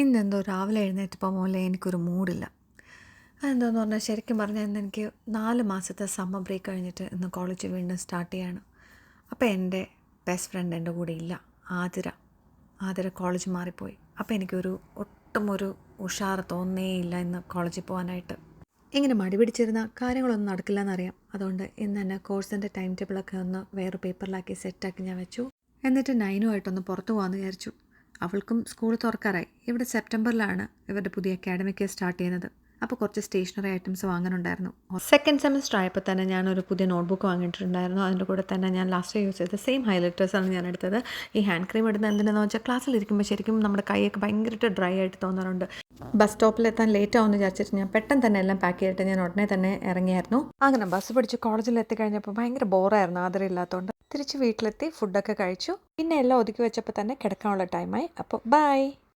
ഇന്നെന്തോ രാവിലെ എഴുന്നേറ്റപ്പോൾ മുതലേ എനിക്കൊരു മൂഡില്ല. അതെന്തോന്ന് പറഞ്ഞാൽ ശരിക്കും പറഞ്ഞാൽ ഇന്നെനിക്ക് 4 മാസത്തെ സമ്മർ ബ്രേക്ക് കഴിഞ്ഞിട്ട് ഇന്ന് കോളേജ് വീണ്ടും സ്റ്റാർട്ട് ചെയ്യാണ്. അപ്പോൾ എൻ്റെ ബെസ്റ്റ് ഫ്രണ്ട് എൻ്റെ കൂടെ ഇല്ല. ആതിര. ആതിര കോളേജ് മാറിപ്പോയി. അപ്പോൾ എനിക്കൊരു ഒട്ടും ഒരു ഉഷാറ് തോന്നേയില്ല ഇന്ന് കോളേജിൽ പോകാനായിട്ട്. ഇങ്ങനെ മടി പിടിച്ചിരുന്ന കാര്യങ്ങളൊന്നും നടക്കില്ല എന്നറിയാം. അതുകൊണ്ട് ഇന്ന് തന്നെ കോഴ്സിൻ്റെ ടൈം ടേബിളൊക്കെ ഒന്ന് വേറെ പേപ്പറിലാക്കി സെറ്റാക്കി ഞാൻ വെച്ചു. എന്നിട്ട് നൈനുമായിട്ടൊന്ന് പുറത്തു പോകാമെന്ന് വിചാരിച്ചു. അവൾക്കും സ്കൂൾ തുറക്കാറായി. ഇവിടെ സെപ്റ്റംബറിലാണ് ഇവരുടെ പുതിയ അക്കാഡമിക് ഇയർ സ്റ്റാർട്ട് ചെയ്യുന്നത്. അപ്പോൾ കുറച്ച് സ്റ്റേഷനറി ഐറ്റംസ് വാങ്ങാനുണ്ടായിരുന്നു. സെക്കൻഡ് സെമസ്റ്റർ ആയപ്പോൾ തന്നെ ഞാനൊരു പുതിയ നോട്ട്ബുക്ക് വാങ്ങിയിട്ടുണ്ടായിരുന്നു. അതിൻ്റെ കൂടെ തന്നെ ഞാൻ ലാസ്റ്റ് യൂസ് ചെയ്ത സെയിം ഹൈലൈറ്റേഴ്സാണ് ഞാൻ എടുത്തത്. ഈ ഹാൻഡ് ക്രീം ഇടുന്ന എന്തിനാണെന്ന് വെച്ചാൽ ക്ലാസ്സിലിരിക്കുമ്പോൾ ശരിക്കും നമ്മുടെ കൈയൊക്കെ ഭയങ്കരമായിട്ട് ഡ്രൈ ആയിട്ട് തോന്നാറുണ്ട്. ബസ് സ്റ്റോപ്പിലെത്താൻ ലേറ്റ് ആവുമെന്ന് വിചാരിച്ചിട്ട് ഞാൻ പെട്ടെന്ന് തന്നെ എല്ലാം പാക്ക് ചെയ്തിട്ട് ഞാൻ ഉടനെ തന്നെ ഇറങ്ങിയായിരുന്നു. അങ്ങനെ ബസ് പിടിച്ച് കോളേജിൽ എത്തിക്കഴിഞ്ഞപ്പോൾ ഭയങ്കര ബോറായിരുന്നു ആദരയില്ലാത്തതുകൊണ്ട്. തിരിച്ച് വീട്ടിലെത്തി ഫുഡൊക്കെ കഴിച്ചു. പിന്നെ എല്ലാം ഒതുക്കി വെച്ചപ്പോൾ തന്നെ കിടക്കാനുള്ള ടൈമായി. അപ്പോൾ ബൈ.